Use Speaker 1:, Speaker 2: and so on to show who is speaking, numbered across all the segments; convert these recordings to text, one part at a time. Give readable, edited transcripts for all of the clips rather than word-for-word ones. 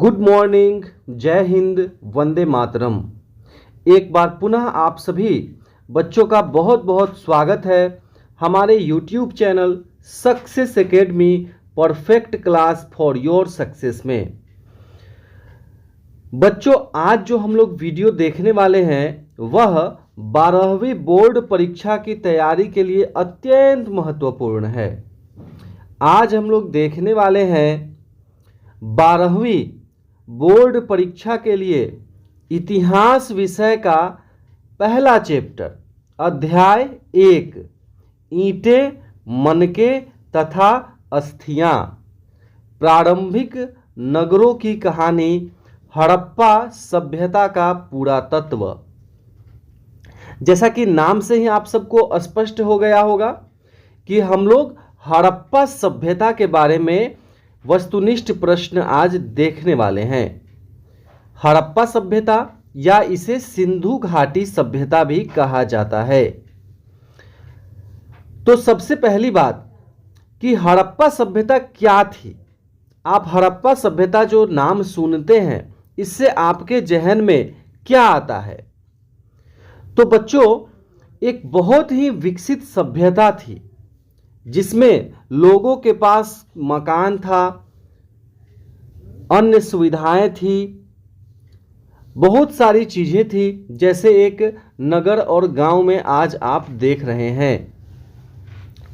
Speaker 1: Good morning, जय हिंद, वंदे मातरम। एक बार पुनः आप सभी बच्चों का बहुत बहुत स्वागत है हमारे YouTube channel success academy perfect class for your success में। बच्चों, आज जो हम लोग वीडियो देखने वाले हैं वह 12वीं बोर्ड परीक्षा की तैयारी के लिए अत्यंत महत्वपूर्ण है। आज हम लोग देखने वाले हैं 12वीं बोर्ड परीक्षा के लिए इतिहास विषय का पहला चैप्टर, अध्याय 1, ईंटें, मनके तथा अस्थियां, प्रारंभिक नगरों की कहानी, हड़प्पा सभ्यता का पुरातत्व। जैसा कि नाम से ही आप सबको स्पष्ट हो गया होगा कि हम लोग हड़प्पा सभ्यता के बारे में वस्तुनिष्ठ प्रश्न आज देखने वाले हैं। हड़प्पा सभ्यता या इसे सिंधु घाटी सभ्यता भी कहा जाता है। तो सबसे पहली बात कि हड़प्पा सभ्यता क्या थी। आप हड़प्पा सभ्यता जो नाम सुनते हैं इससे आपके जहन में क्या आता है? तो बच्चों, एक बहुत ही विकसित सभ्यता थी जिसमें लोगों के पास मकान था, अन्य सुविधाएं थी, बहुत सारी चीज़ें थी, जैसे एक नगर और गांव में आज आप देख रहे हैं।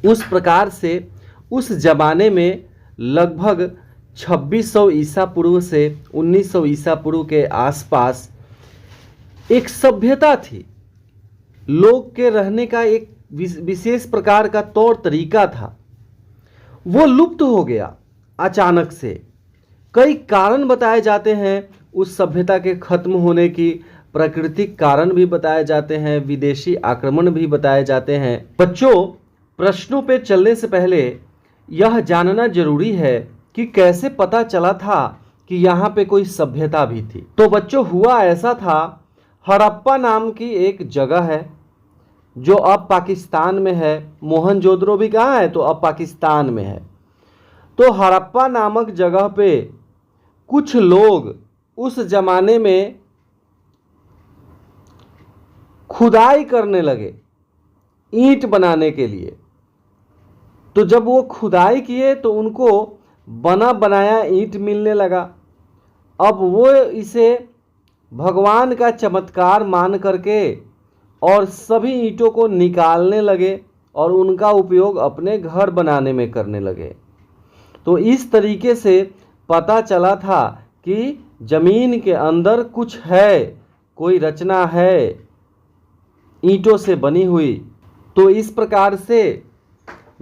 Speaker 1: उस प्रकार से उस जमाने में लगभग 2600 ईसा पूर्व से 1900 ईसा पूर्व के आसपास एक सभ्यता थी। लोग के रहने का एक विशेष प्रकार का तौर तरीका था, वो लुप्त हो गया अचानक से। कई कारण बताए जाते हैं उस सभ्यता के खत्म होने की। प्राकृतिक कारण भी बताए जाते हैं, विदेशी आक्रमण भी बताए जाते हैं। बच्चों, प्रश्नों पे चलने से पहले यह जानना जरूरी है कि कैसे पता चला था कि यहाँ पे कोई सभ्यता भी थी। तो बच्चों, हुआ ऐसा था, हड़प्पा नाम की एक जगह है जो अब पाकिस्तान में है। मोहनजोदड़ो भी कहाँ है? तो अब पाकिस्तान में है। तो हड़प्पा नामक जगह पे कुछ लोग उस जमाने में खुदाई करने लगे ईंट बनाने के लिए। तो जब वो खुदाई किए तो उनको बना बनाया ईंट मिलने लगा। अब वो इसे भगवान का चमत्कार मान करके और सभी ईंटों को निकालने लगे और उनका उपयोग अपने घर बनाने में करने लगे। तो इस तरीके से पता चला था कि जमीन के अंदर कुछ है, कोई रचना है ईंटों से बनी हुई। तो इस प्रकार से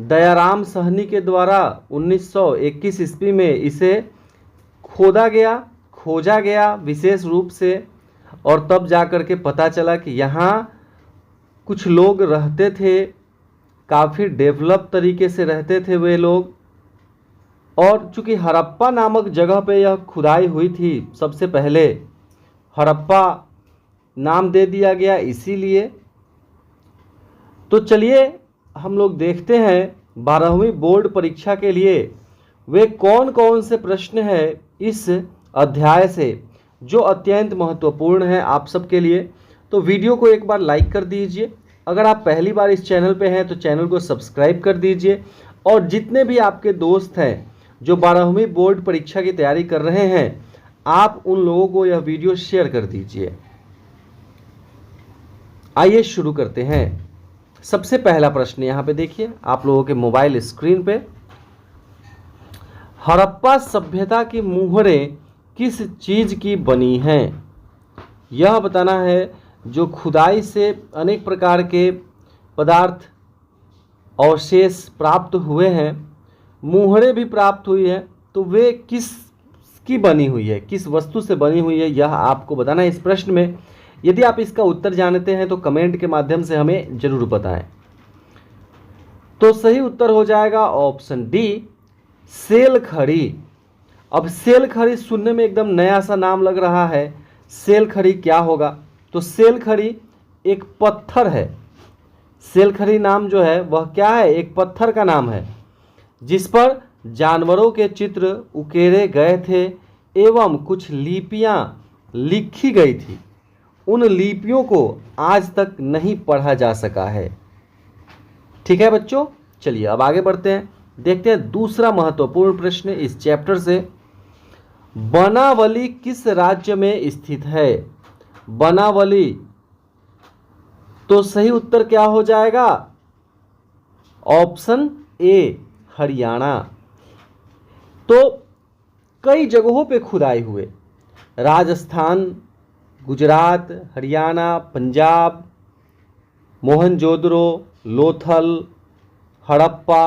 Speaker 1: दयाराम साहनी के द्वारा 1921 ईस्वी में इसे खोजा गया विशेष रूप से, और तब जाकर के पता चला कि यहाँ कुछ लोग रहते थे, काफ़ी डेवलप तरीके से रहते थे वे लोग। और चूंकि हड़प्पा नामक जगह पे यह खुदाई हुई थी, सबसे पहले हड़प्पा नाम दे दिया गया इसीलिए। तो चलिए हम लोग देखते हैं 12वीं बोर्ड परीक्षा के लिए वे कौन कौन से प्रश्न हैं इस अध्याय से जो अत्यंत महत्वपूर्ण है आप सबके लिए। तो वीडियो को एक बार लाइक कर दीजिए। अगर आप पहली बार इस चैनल पे हैं तो चैनल को सब्सक्राइब कर दीजिए। और जितने भी आपके दोस्त हैं जो 12वीं बोर्ड परीक्षा की तैयारी कर रहे हैं, आप उन लोगों को यह वीडियो शेयर कर दीजिए। आइए शुरू करते हैं। सबसे पहला प्रश्न यहाँ पे देखिए आप लोगों के मोबाइल स्क्रीन पे, हड़प्पा सभ्यता की मुहरें किस चीज की बनी हैं? यह बताना है। जो खुदाई से अनेक प्रकार के पदार्थ अवशेष प्राप्त हुए हैं, मुहरें भी प्राप्त हुई है, तो वे किस की बनी हुई है, किस वस्तु से बनी हुई है, यह आपको बताना है इस प्रश्न में। यदि आप इसका उत्तर जानते हैं तो कमेंट के माध्यम से हमें जरूर बताएं। तो सही उत्तर हो जाएगा ऑप्शन डी, सेल खड़ी। अब सेल खड़ी सुनने में एकदम नया सा नाम लग रहा है। सेल खड़ी क्या होगा? तो सेल खड़ी एक पत्थर है। सेल खड़ी नाम जो है वह क्या है? एक पत्थर का नाम है जिस पर जानवरों के चित्र उकेरे गए थे एवं कुछ लिपियां लिखी गई थी, उन लिपियों को आज तक नहीं पढ़ा जा सका है। ठीक है बच्चों, चलिए अब आगे बढ़ते हैं। देखते हैं दूसरा महत्वपूर्ण प्रश्न इस चैप्टर से, बनावली किस राज्य में स्थित है? बनावली, तो सही उत्तर क्या हो जाएगा? Option A Haryana. तो कई जगहों पे खुदाई हुए, राजस्थान, गुजरात, हरियाणा, पंजाब, मोहनजोदड़ो, लोथल, हड़प्पा,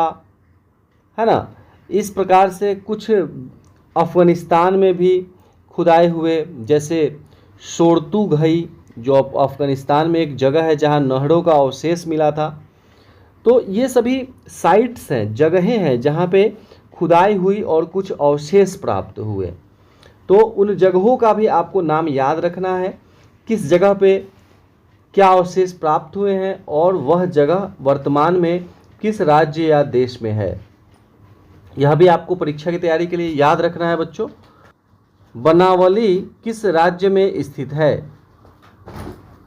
Speaker 1: है ना। इस प्रकार से कुछ अफ़गानिस्तान में भी खुदाई हुए, जैसे शोरतुघई जो अफ़गानिस्तान में एक जगह है जहां नहरों का अवशेष मिला था। तो ये सभी साइट्स हैं, जगहें हैं जहां पे खुदाई हुई और कुछ अवशेष प्राप्त हुए। तो उन जगहों का भी आपको नाम याद रखना है, किस जगह पे क्या अवशेष प्राप्त हुए हैं और वह जगह वर्तमान में किस राज्य या देश में है। यह भी आपको परीक्षा की तैयारी के लिए याद रखना है बच्चों। बनावली किस राज्य में स्थित है?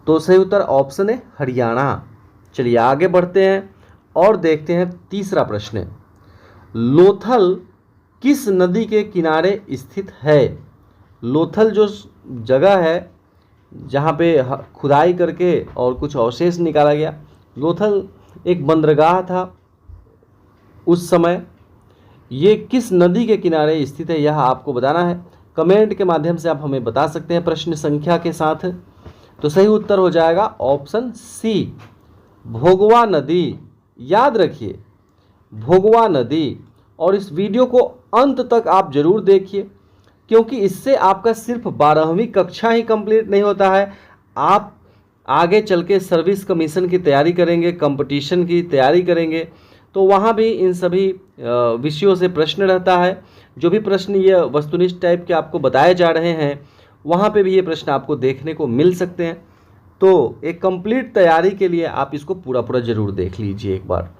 Speaker 1: तो सही उत्तर ऑप्शन है हरियाणा। चलिए आगे बढ़ते हैं और देखते हैं तीसरा प्रश्न, लोथल किस नदी के किनारे स्थित है? लोथल जो जगह है जहाँ पे खुदाई करके और कुछ अवशेष निकाला गया, लोथल एक बंदरगाह था उस समय। ये किस नदी के किनारे स्थित है यह आपको बताना है। कमेंट के माध्यम से आप हमें बता सकते हैं प्रश्न संख्या के साथ। तो सही उत्तर हो जाएगा ऑप्शन सी भोगवा नदी। याद रखिए भोगवा नदी, और इस वीडियो को अंत तक आप जरूर देखिए, क्योंकि इससे आपका सिर्फ 12वीं कक्षा ही कंप्लीट नहीं होता है, आप आगे चल के सर्विस कमीशन की तैयारी करेंगे, कंपटीशन की तैयारी करेंगे, तो वहाँ भी इन सभी विषयों से प्रश्न रहता है। जो भी प्रश्न ये वस्तुनिष्ठ टाइप के आपको बताए जा रहे हैं वहाँ पे भी ये प्रश्न आपको देखने को मिल सकते हैं। तो एक कंप्लीट तैयारी के लिए आप इसको पूरा पूरा जरूर देख लीजिए एक बार।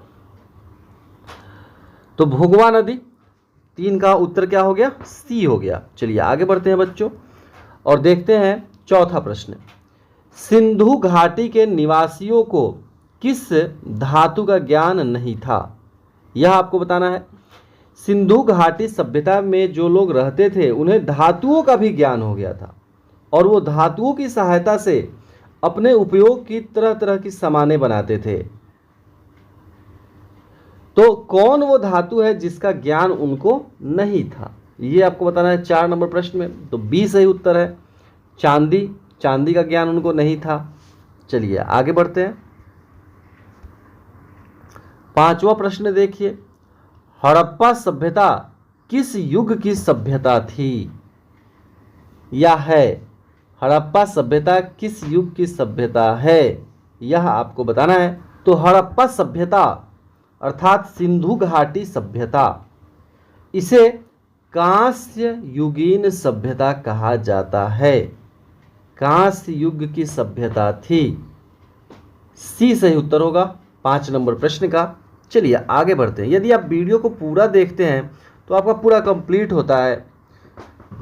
Speaker 1: तो भोगवा नदी, 3 का उत्तर क्या हो गया? सी हो गया। चलिए आगे बढ़ते हैं बच्चों और देखते हैं चौथा प्रश्न, सिंधु घाटी के निवासियों को किस धातु का ज्ञान नहीं था? यह आपको बताना है। सिंधु घाटी सभ्यता में जो लोग रहते थे उन्हें धातुओं का भी ज्ञान हो गया था, और वो धातुओं की सहायता से अपने उपयोग की तरह तरह की सामानें बनाते थे। तो कौन वो धातु है जिसका ज्ञान उनको नहीं था, ये आपको बताना है 4 नंबर प्रश्न में। तो बी सही उत्तर है चांदी। चांदी का ज्ञान उनको नहीं था। चलिए आगे बढ़ते हैं। 5वां प्रश्न देखिए, हड़प्पा सभ्यता किस युग की सभ्यता थी या है? हड़प्पा सभ्यता किस युग की सभ्यता है यह आपको बताना है। तो हड़प्पा सभ्यता अर्थात सिंधु घाटी सभ्यता, इसे कांस्य युगीन सभ्यता कहा जाता है। कांस्य युग की सभ्यता थी। सी सही उत्तर होगा 5 नंबर प्रश्न का। चलिए आगे बढ़ते हैं। यदि आप वीडियो को पूरा देखते हैं तो आपका पूरा कंप्लीट होता है।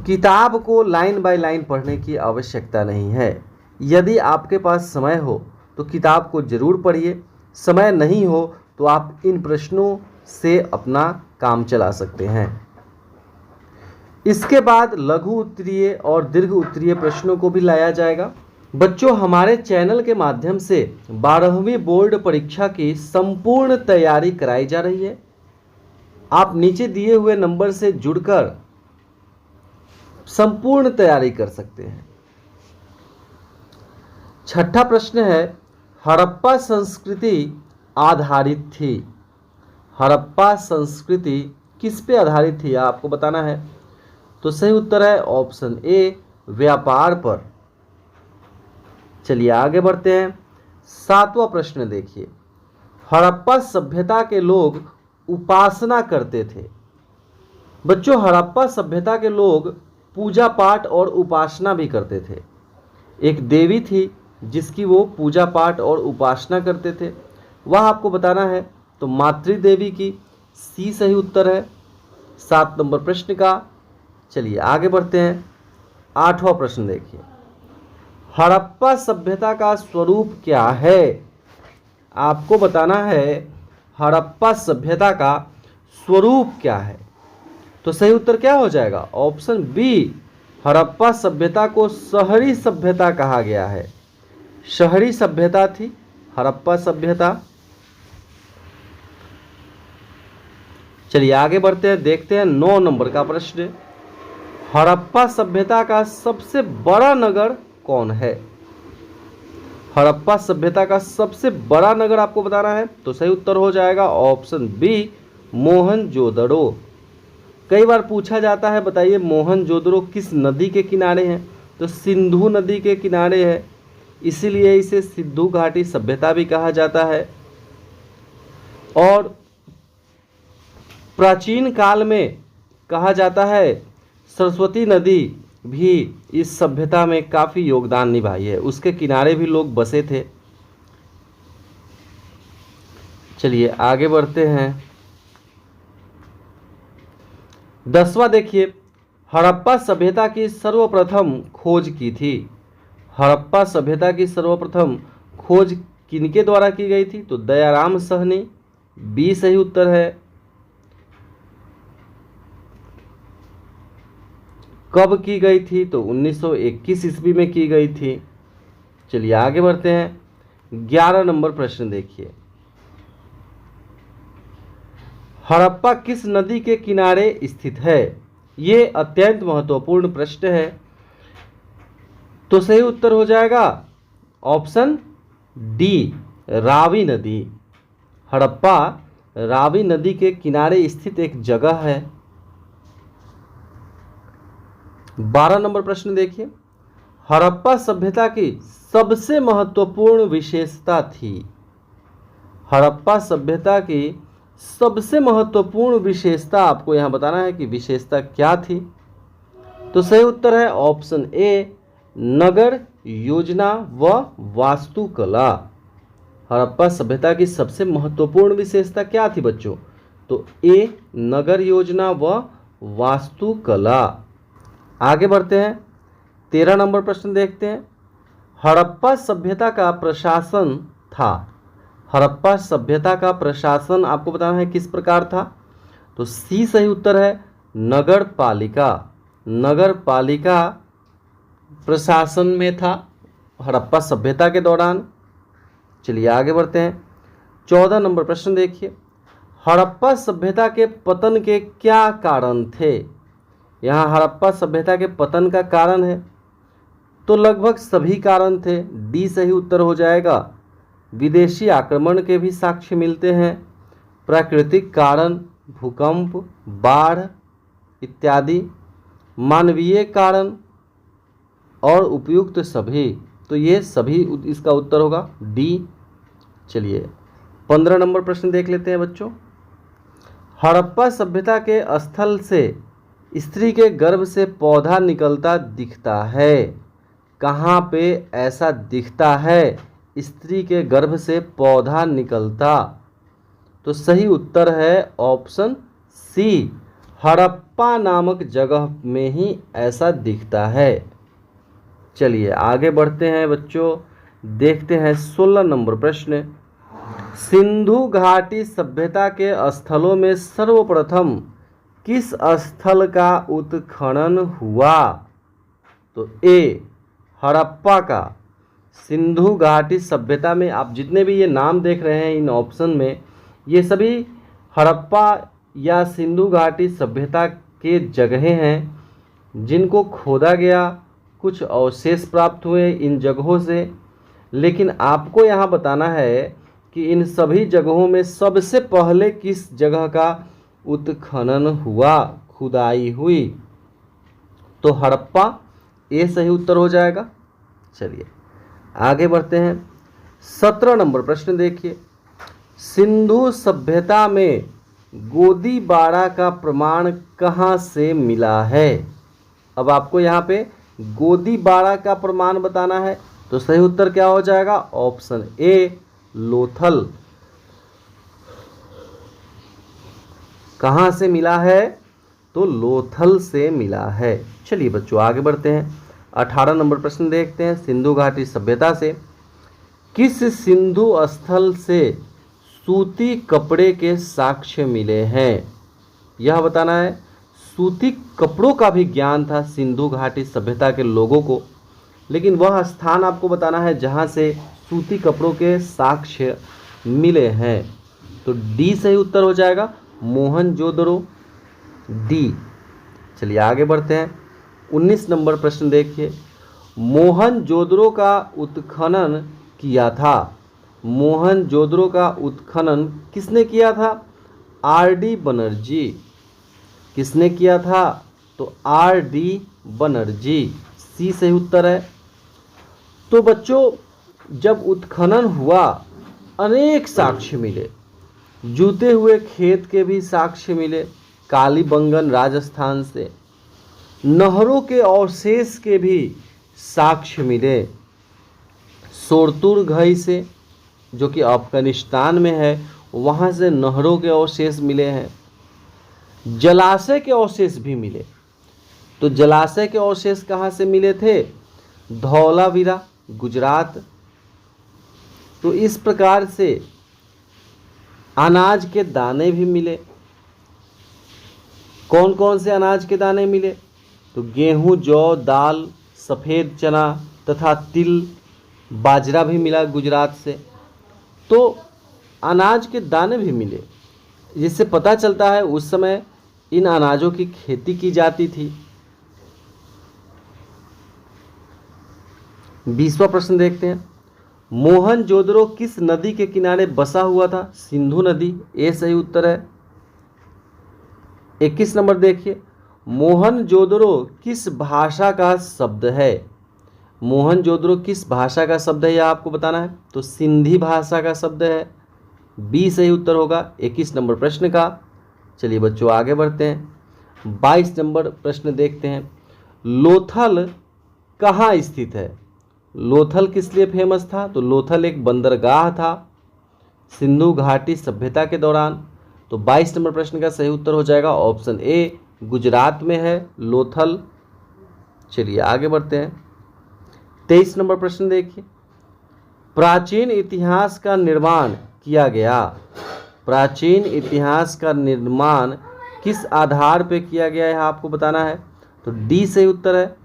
Speaker 1: किताब को लाइन बाय लाइन पढ़ने की आवश्यकता नहीं है। यदि आपके पास समय हो तो किताब को जरूर पढ़िए, समय नहीं हो तो आप इन प्रश्नों से अपना काम चला सकते हैं। इसके बाद लघु उत्तरीय और दीर्घ उत्तरीय प्रश्नों को भी लाया जाएगा। बच्चों हमारे चैनल के माध्यम से 12वीं बोर्ड परीक्षा की संपूर्ण तैयारी कराई जा रही है। आप नीचे दिए हुए नंबर से जुड़कर संपूर्ण तैयारी कर सकते हैं। 6ठा प्रश्न है, हड़प्पा संस्कृति आधारित थी। हड़प्पा संस्कृति किस पे आधारित थी आपको बताना है। तो सही उत्तर है ऑप्शन ए व्यापार पर। चलिए आगे बढ़ते हैं। 7वां प्रश्न देखिए, हड़प्पा सभ्यता के लोग उपासना करते थे। बच्चों हड़प्पा सभ्यता के लोग पूजा पाठ और उपासना भी करते थे। एक देवी थी जिसकी वो पूजा पाठ और उपासना करते थे, वह आपको बताना है। तो मातृदेवी की। सी सही उत्तर है 7 नंबर प्रश्न का। चलिए आगे बढ़ते हैं। 8वां प्रश्न देखिए, हड़प्पा सभ्यता का स्वरूप क्या है? आपको बताना है हड़प्पा सभ्यता का स्वरूप क्या है। तो सही उत्तर क्या हो जाएगा? ऑप्शन बी, हड़प्पा सभ्यता को शहरी सभ्यता कहा गया है। शहरी सभ्यता थी हड़प्पा सभ्यता। चलिए आगे बढ़ते हैं, देखते हैं 9 नंबर का प्रश्न। हड़प्पा सभ्यता का सबसे बड़ा नगर कौन है? हड़प्पा सभ्यता का सबसे बड़ा नगर आपको बताना है। तो सही उत्तर हो जाएगा ऑप्शन बी, मोहनजोदड़ो। कई बार पूछा जाता है, बताइए मोहनजोदड़ो किस नदी के किनारे हैं? तो सिंधु नदी के किनारे है, इसीलिए इसे सिंधु घाटी सभ्यता भी कहा जाता है। और प्राचीन काल में कहा जाता है सरस्वती नदी भी इस सभ्यता में काफ़ी योगदान निभाई है, उसके किनारे भी लोग बसे थे। चलिए आगे बढ़ते हैं। 10वां देखिए, हड़प्पा सभ्यता की सर्वप्रथम खोज की थी। हड़प्पा सभ्यता की सर्वप्रथम खोज किनके द्वारा की गई थी? तो दयाराम साहनी, बी सही उत्तर है। कब की गई थी? तो 1921 ईस्वी में की गई थी। चलिए आगे बढ़ते हैं। 11 नंबर प्रश्न देखिए, हड़प्पा किस नदी के किनारे स्थित है? ये अत्यंत महत्वपूर्ण प्रश्न है। तो सही उत्तर हो जाएगा ऑप्शन डी, रावी नदी। हड़प्पा रावी नदी के किनारे स्थित एक जगह है। 12 नंबर प्रश्न देखिए, हड़प्पा सभ्यता की सबसे महत्वपूर्ण विशेषता थी। हड़प्पा सभ्यता की सबसे महत्वपूर्ण विशेषता आपको यहां बताना है कि विशेषता क्या थी। तो सही उत्तर है ऑप्शन ए, नगर योजना व वास्तुकला। हड़प्पा सभ्यता की सबसे महत्वपूर्ण विशेषता क्या थी बच्चों? तो ए, नगर योजना व वास्तुकला। आगे बढ़ते हैं। 13 नंबर प्रश्न देखते हैं, हड़प्पा सभ्यता का प्रशासन था। हड़प्पा सभ्यता का प्रशासन आपको बताना है किस प्रकार था? तो सी सही उत्तर है, नगर पालिका। नगर पालिका प्रशासन में था हड़प्पा सभ्यता के दौरान। चलिए आगे बढ़ते हैं। 14 नंबर प्रश्न देखिए, हड़प्पा सभ्यता के पतन के क्या कारण थे? यहाँ हड़प्पा सभ्यता के पतन का कारण है तो लगभग सभी कारण थे, डी सही उत्तर हो जाएगा। विदेशी आक्रमण के भी साक्ष्य मिलते हैं, प्राकृतिक कारण, भूकंप, बाढ़ इत्यादि, मानवीय कारण और उपयुक्त सभी। तो ये सभी इसका उत्तर होगा डी। चलिए 15 नंबर प्रश्न देख लेते हैं बच्चों। हड़प्पा सभ्यता के स्थल से स्त्री के गर्भ से पौधा निकलता दिखता है। कहाँ पे ऐसा दिखता है स्त्री के गर्भ से पौधा निकलता? तो सही उत्तर है ऑप्शन सी, हड़प्पा नामक जगह में ही ऐसा दिखता है। चलिए आगे बढ़ते हैं बच्चों, देखते हैं 16 नंबर प्रश्न। सिंधु घाटी सभ्यता के स्थलों में सर्वप्रथम किस स्थल का उत्खनन हुआ? तो ए, हड़प्पा का। सिंधु घाटी सभ्यता में आप जितने भी ये नाम देख रहे हैं इन ऑप्शन में, ये सभी हड़प्पा या सिंधु घाटी सभ्यता के जगहें हैं जिनको खोदा गया, कुछ अवशेष प्राप्त हुए इन जगहों से। लेकिन आपको यहाँ बताना है कि इन सभी जगहों में सबसे पहले किस जगह का उत्खनन हुआ, खुदाई हुई? तो हड़प्पा, ए सही उत्तर हो जाएगा। चलिए आगे बढ़ते हैं। 17 नंबर प्रश्न देखिए, सिंधु सभ्यता में गोदीबाड़ा का प्रमाण कहाँ से मिला है? अब आपको यहाँ पे गोदीबाड़ा का प्रमाण बताना है। तो सही उत्तर क्या हो जाएगा? Option A, Lothal. कहाँ से मिला है? तो लोथल से मिला है। चलिए बच्चों आगे बढ़ते हैं। 18 नंबर प्रश्न देखते हैं। सिंधु घाटी सभ्यता से किस सिंधु स्थल से सूती कपड़े के साक्ष्य मिले हैं, यह बताना है। सूती कपड़ों का भी ज्ञान था सिंधु घाटी सभ्यता के लोगों को, लेकिन वह स्थान आपको बताना है जहां से सूती कपड़ों के साक्ष्य मिले हैं। तो डी सही उत्तर हो जाएगा, मोहनजोदड़ो, डी। चलिए आगे बढ़ते हैं। 19 नंबर प्रश्न देखिए। मोहनजोदड़ो का उत्खनन किया था। मोहनजोदड़ो का उत्खनन किसने किया था? आर.डी. बनर्जी। किसने किया था? तो आर.डी. बनर्जी, सी सही उत्तर है। तो बच्चों जब उत्खनन हुआ अनेक साक्ष्य मिले, जूते हुए खेत के भी साक्ष्य मिले कालीबंगन राजस्थान से, नहरों के अवशेष के भी साक्ष्य मिले सोरतुरघई से जो कि अफगानिस्तान में है, वहाँ से नहरों के अवशेष मिले हैं। जलाशय के अवशेष भी मिले। तो जलाशय के अवशेष कहाँ से मिले थे? धौलावीरा, गुजरात। तो इस प्रकार से अनाज के दाने भी मिले। कौन कौन से अनाज के दाने मिले? तो गेहूं, जौ, दाल, सफ़ेद चना तथा तिल, बाजरा भी मिला गुजरात से। तो अनाज के दाने भी मिले, जिससे पता चलता है उस समय इन अनाजों की खेती की जाती थी। 20वां प्रश्न देखते हैं। मोहनजोदड़ो किस नदी के किनारे बसा हुआ था? सिंधु नदी, ए सही उत्तर है। 21 नंबर देखिए। मोहनजोदड़ो किस भाषा का शब्द है? मोहनजोदड़ो किस भाषा का शब्द है यह आपको बताना है। तो सिंधी भाषा का शब्द है, बी सही उत्तर होगा 21 नंबर प्रश्न का। चलिए बच्चों आगे बढ़ते हैं। 22 नंबर प्रश्न देखते हैं। लोथल कहाँ स्थित है? लोथल किस लिए फेमस था? तो लोथल एक बंदरगाह था सिंधु घाटी सभ्यता के दौरान। तो 22 नंबर प्रश्न का सही उत्तर हो जाएगा ऑप्शन ए, गुजरात में है लोथल। चलिए आगे बढ़ते हैं। 23 नंबर प्रश्न देखिए। प्राचीन इतिहास का निर्माण किया गया। प्राचीन इतिहास का निर्माण किस आधार पर किया गया है आपको बताना है। तो डी सही उत्तर है।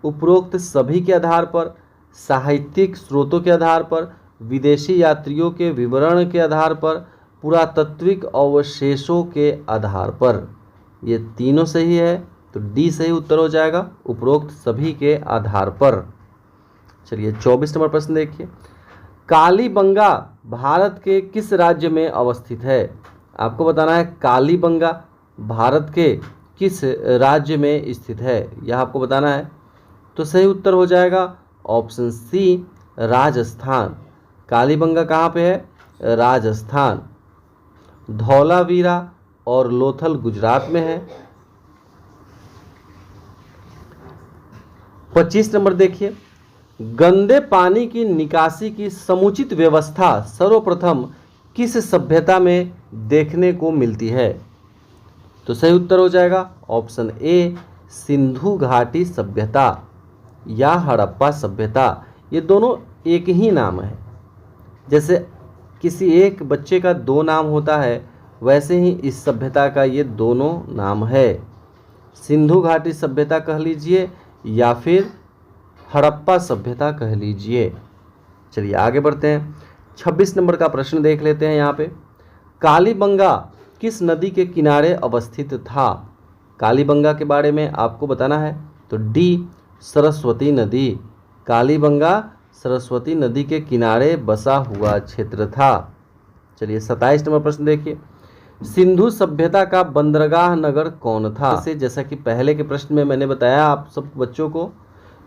Speaker 1: उपरोक्त सभी के आधार पर, साहित्यिक स्रोतों के आधार पर, विदेशी यात्रियों के विवरण के आधार पर, पुरातात्विक अवशेषों के आधार पर। ये तीनों सही है, तो डी सही उत्तर हो जाएगा, उपरोक्त सभी के आधार पर। चलिए 24 नंबर प्रश्न देखिए। कालीबंगा भारत के किस राज्य में अवस्थित है? आपको बताना है कालीबंगा भारत के किस राज्य में स्थित है, यह आपको बताना है। तो सही उत्तर हो जाएगा ऑप्शन सी, राजस्थान। कालीबंगा कहाँ पे है? राजस्थान। धौलावीरा और लोथल गुजरात में है। 25 नंबर देखिए। गंदे पानी की निकासी की समुचित व्यवस्था सर्वप्रथम किस सभ्यता में देखने को मिलती है? तो सही उत्तर हो जाएगा ऑप्शन ए, सिंधु घाटी सभ्यता या हड़प्पा सभ्यता। ये दोनों एक ही नाम है। जैसे किसी एक बच्चे का दो नाम होता है, वैसे ही इस सभ्यता का ये दोनों नाम है। सिंधु घाटी सभ्यता कह लीजिए या फिर हड़प्पा सभ्यता कह लीजिए। चलिए आगे बढ़ते हैं। 26 नंबर का प्रश्न देख लेते हैं। यहाँ पे कालीबंगा किस नदी के किनारे अवस्थित था? कालीबंगा के बारे में आपको बताना है। तो डी, सरस्वती नदी। कालीबंगा सरस्वती नदी के किनारे बसा हुआ क्षेत्र था। चलिए 27 नंबर प्रश्न देखिए। सिंधु सभ्यता का बंदरगाह नगर कौन था? जैसा कि पहले के प्रश्न में मैंने बताया आप सब बच्चों को,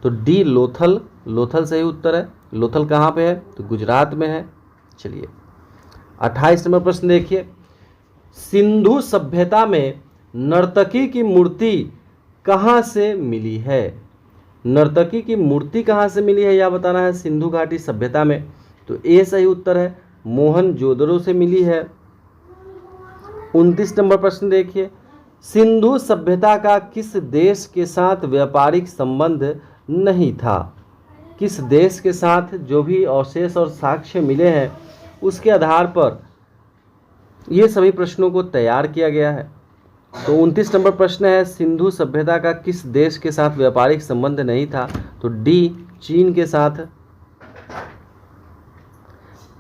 Speaker 1: तो डी, लोथल। लोथल सही उत्तर है। लोथल कहाँ पे है? तो गुजरात में है। चलिए 28 नंबर प्रश्न देखिए। सिंधु सभ्यता में नर्तकी की मूर्ति कहाँ से मिली है? नर्तकी की मूर्ति कहाँ से मिली है यह बताना है सिंधु घाटी सभ्यता में। तो ए सही उत्तर है, मोहनजोदड़ो से मिली है। 29 नंबर प्रश्न देखिए। सिंधु सभ्यता का किस देश के साथ व्यापारिक संबंध नहीं था? किस देश के साथ जो भी अवशेष और साक्ष्य मिले हैं उसके आधार पर ये सभी प्रश्नों को तैयार किया गया है। तो 29 नंबर प्रश्न है, सिंधु सभ्यता का किस देश के साथ व्यापारिक संबंध नहीं था? तो डी, चीन के साथ।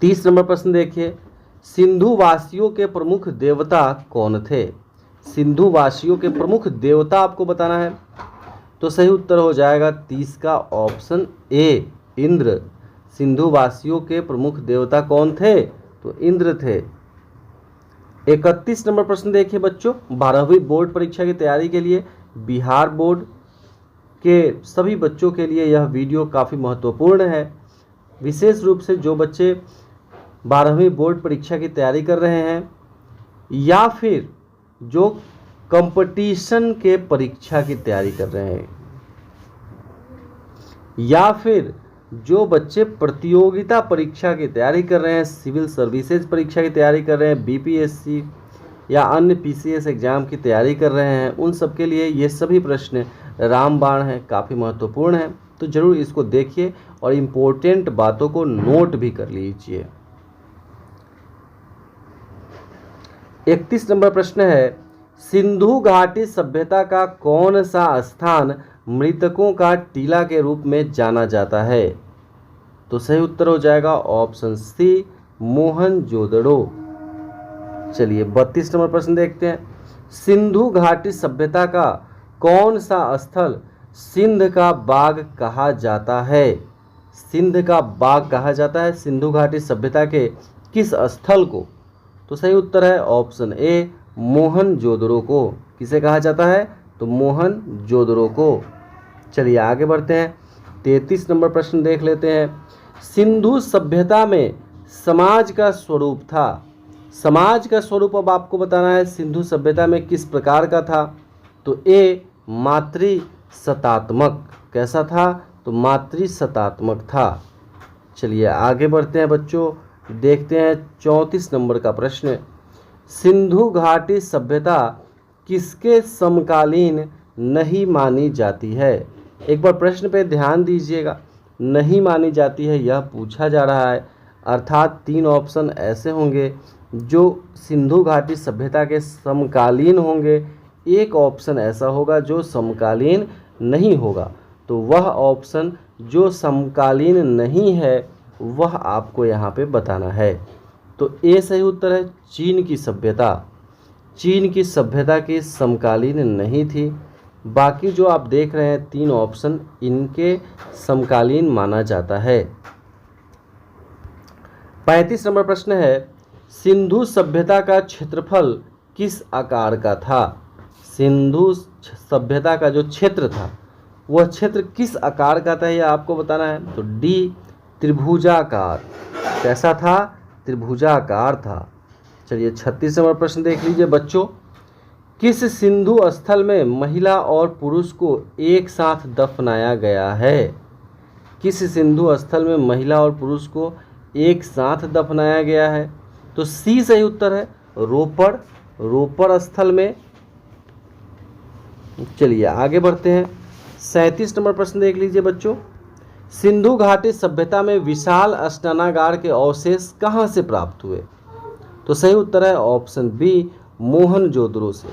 Speaker 1: 30 नंबर प्रश्न देखिए, सिंधु वासियों के प्रमुख देवता कौन थे? सिंधु वासियों के प्रमुख देवता आपको बताना है। तो सही उत्तर हो जाएगा 30 का ऑप्शन ए, इंद्र। सिंधु वासियों के प्रमुख देवता कौन थे? तो इंद्र थे। 31 नंबर प्रश्न देखिए बच्चों, 12वीं बोर्ड परीक्षा की तैयारी के लिए बिहार बोर्ड के सभी बच्चों के लिए यह वीडियो काफ़ी महत्वपूर्ण है। विशेष रूप से जो बच्चे 12वीं बोर्ड परीक्षा की तैयारी कर रहे हैं या फिर जो कंपटीशन के परीक्षा की तैयारी कर रहे हैं या फिर जो बच्चे प्रतियोगिता परीक्षा की तैयारी कर रहे हैं, सिविल सर्विसेज परीक्षा की तैयारी कर रहे हैं, बीपीएससी या अन्य पीसीएस एग्जाम की तैयारी कर रहे हैं, उन सब के लिए ये सभी प्रश्न रामबाण हैं, काफ़ी महत्वपूर्ण हैं। तो ज़रूर इसको देखिए और इम्पोर्टेंट बातों को नोट भी कर लीजिए। 31 नंबर प्रश्न है, सिंधु घाटी सभ्यता का कौन सा स्थान मृतकों का टीला के रूप में जाना जाता है? तो सही उत्तर हो जाएगा ऑप्शन सी, मोहनजोदड़ो। चलिए 32 नंबर प्रश्न देखते हैं, सिंधु घाटी सभ्यता का कौन सा स्थल सिंध का बाग कहा जाता है? सिंध का बाग कहा जाता है सिंधु घाटी सभ्यता के किस स्थल को? तो सही उत्तर है ऑप्शन ए, मोहनजोदड़ो को। किसे कहा जाता है? तो मोहनजोदड़ो को। चलिए आगे बढ़ते हैं, 33 नंबर प्रश्न देख लेते हैं, सिंधु सभ्यता में समाज का स्वरूप था। समाज का स्वरूप अब आपको बताना है सिंधु सभ्यता में किस प्रकार का था? तो ए, मातृसत्तात्मक। कैसा था? तो मातृसत्तात्मक था। चलिए आगे बढ़ते हैं बच्चों, देखते हैं 34 नंबर का प्रश्न, सिंधु घाटी सभ्यता किसके समकालीन नहीं मानी जाती है? एक बार प्रश्न पे ध्यान दीजिएगा, नहीं मानी जाती है यह पूछा जा रहा है, अर्थात 3 ऑप्शन ऐसे होंगे जो सिंधु घाटी सभ्यता के समकालीन होंगे, एक ऑप्शन ऐसा होगा जो समकालीन नहीं होगा। तो वह ऑप्शन जो समकालीन नहीं है वह आपको यहाँ पे बताना है। तो ए सही उत्तर है, चीन की सभ्यता। चीन की सभ्यता की समकालीन नहीं थी। बाकी जो आप देख रहे हैं 3 ऑप्शन, इनके समकालीन माना जाता है। 35 नंबर प्रश्न है, सिंधु सभ्यता का क्षेत्रफल किस आकार का था? सिंधु सभ्यता का जो क्षेत्र था वह क्षेत्र किस आकार का था यह आपको बताना है। तो डी, त्रिभुजाकार। कैसा था? त्रिभुजाकार था। चलिए 36 नंबर प्रश्न देख लीजिए बच्चों, किस सिंधु स्थल में महिला और पुरुष को एक साथ दफनाया गया है? किस सिंधु स्थल में महिला और पुरुष को एक साथ दफनाया गया है? तो सी सही उत्तर है, रोपड़। रोपड़ स्थल में। चलिए आगे बढ़ते हैं, 37 नंबर प्रश्न देख लीजिए बच्चों, सिंधु घाटी सभ्यता में विशाल स्नानागार के अवशेष कहाँ से प्राप्त हुए? तो सही उत्तर है ऑप्शन बी, मोहनजोदड़ो से।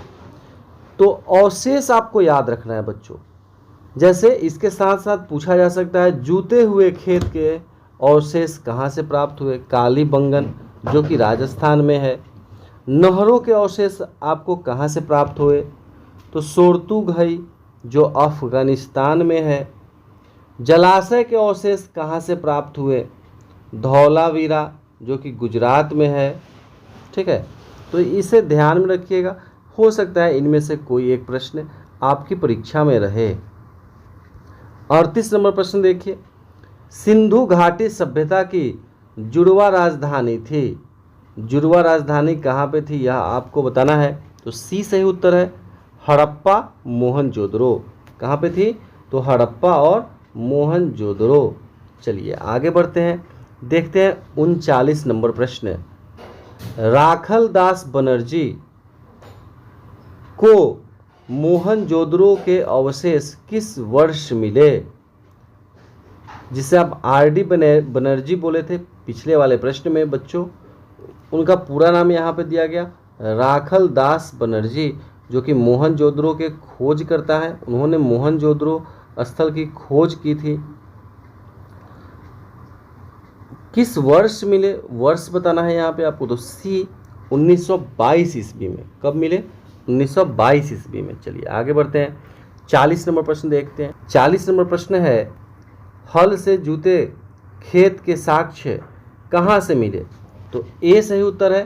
Speaker 1: तो अवशेष आपको याद रखना है बच्चों, जैसे इसके साथ साथ पूछा जा सकता है जूते हुए खेत के अवशेष कहाँ से प्राप्त हुए? कालीबंगन जो कि राजस्थान में है। नहरों के अवशेष आपको कहाँ से प्राप्त हुए? तो सोरतुघई जो अफगानिस्तान में है। जलाशय के अवशेष कहाँ से प्राप्त हुए? धौलावीरा जो कि गुजरात में है। ठीक है, तो इसे ध्यान में रखिएगा, हो सकता है इनमें से कोई एक प्रश्न आपकी परीक्षा में रहे। 38 नंबर प्रश्न देखिए, सिंधु घाटी सभ्यता की जुड़वा राजधानी थी। जुड़वा राजधानी कहाँ पे थी यह आपको बताना है। तो सी सही उत्तर है, हड़प्पा मोहनजोदड़ो। कहाँ पे थी? तो हड़प्पा और मोहनजोदड़ो। चलिए आगे बढ़ते हैं, देखते हैं 39 नंबर प्रश्न, राखल दास बनर्जी को मोहनजोदड़ो के अवशेष किस वर्ष मिले? जिसे आप आर.डी. बनर्जी बोले थे पिछले वाले प्रश्न में बच्चों, उनका पूरा नाम यहाँ पे दिया गया राखल दास बनर्जी, जो कि मोहनजोदड़ो के खोज करता है। उन्होंने मोहनजोदड़ो स्थल की खोज की थी। किस वर्ष मिले, वर्ष बताना है यहाँ पे आपको, तो सी 1922 ईस्वी में। कब मिले? 1922 ईस्वी में। चलिए आगे बढ़ते हैं, 40 नंबर प्रश्न देखते हैं। 40 नंबर प्रश्न है, हल से जूते खेत के साक्ष्य कहाँ से मिले? तो ए सही उत्तर है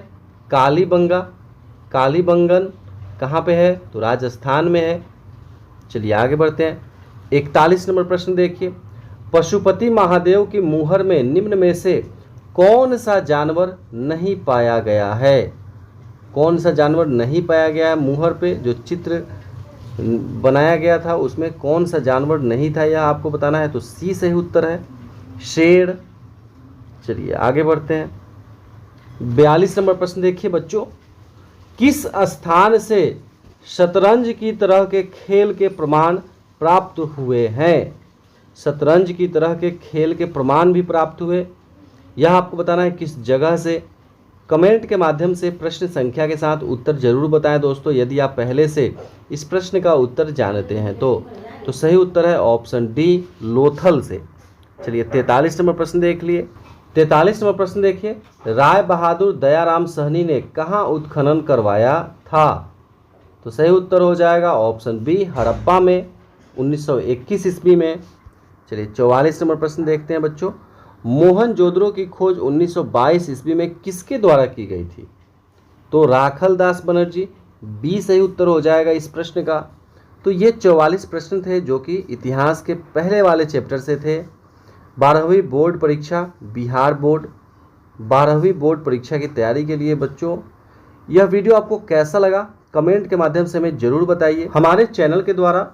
Speaker 1: कालीबंगा। कालीबंगन कहाँ पे है? तो राजस्थान में है। चलिए आगे बढ़ते हैं, 41 नंबर प्रश्न देखिए, पशुपति महादेव की मुहर में निम्न में से कौन सा जानवर नहीं पाया गया है? कौन सा जानवर नहीं पाया गया है? मुहर पे जो चित्र बनाया गया था उसमें कौन सा जानवर नहीं था, यह आपको बताना है। तो सी सही उत्तर है शेर। चलिए आगे बढ़ते हैं, 42 नंबर प्रश्न देखिए बच्चों, किस स्थान से शतरंज की तरह के खेल के प्रमाण प्राप्त हुए हैं? शतरंज की तरह के खेल के प्रमाण भी प्राप्त हुए, यह आपको बताना है किस जगह से। कमेंट के माध्यम से प्रश्न संख्या के साथ उत्तर जरूर बताएं दोस्तों, यदि आप पहले से इस प्रश्न का उत्तर जानते हैं तो सही उत्तर है ऑप्शन डी लोथल से। चलिए 43 नंबर प्रश्न देख लिए। 43 नंबर प्रश्न देखिए, राय बहादुर दयाराम सहनी ने कहाँ उत्खनन करवाया था? तो सही उत्तर हो जाएगा ऑप्शन बी हड़प्पा में 1921 ईस्वी में। चलिए 44 नंबर प्रश्न देखते हैं बच्चों, मोहनजोदड़ो की खोज 1922 ईस्वी में किसके द्वारा की गई थी? तो राखल दास बनर्जी, बी सही उत्तर हो जाएगा इस प्रश्न का। तो ये 44 प्रश्न थे जो कि इतिहास के पहले वाले चैप्टर से थे। 12वीं बोर्ड परीक्षा बिहार बोर्ड, 12वीं बोर्ड परीक्षा की तैयारी के लिए बच्चों यह वीडियो आपको कैसा लगा कमेंट के माध्यम से हमें जरूर बताइए। हमारे चैनल के द्वारा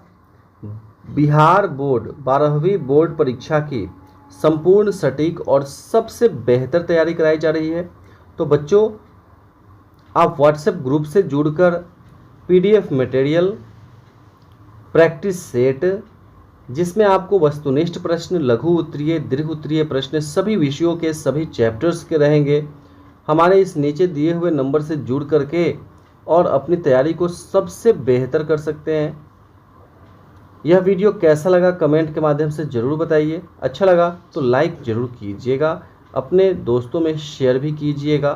Speaker 1: बिहार बोर्ड 12वीं बोर्ड परीक्षा की संपूर्ण सटीक और सबसे बेहतर तैयारी कराई जा रही है। तो बच्चों आप व्हाट्सएप ग्रुप से जुड़कर पीडीएफ मटेरियल, प्रैक्टिस सेट, जिसमें आपको वस्तुनिष्ठ प्रश्न, लघु उत्तरीय, दीर्घ उत्तरीय प्रश्न सभी विषयों के सभी चैप्टर्स के रहेंगे, हमारे इस नीचे दिए हुए नंबर से जुड़ करके और अपनी तैयारी को सबसे बेहतर कर सकते हैं। यह वीडियो कैसा लगा कमेंट के माध्यम से ज़रूर बताइए। अच्छा लगा तो लाइक ज़रूर कीजिएगा, अपने दोस्तों में शेयर भी कीजिएगा।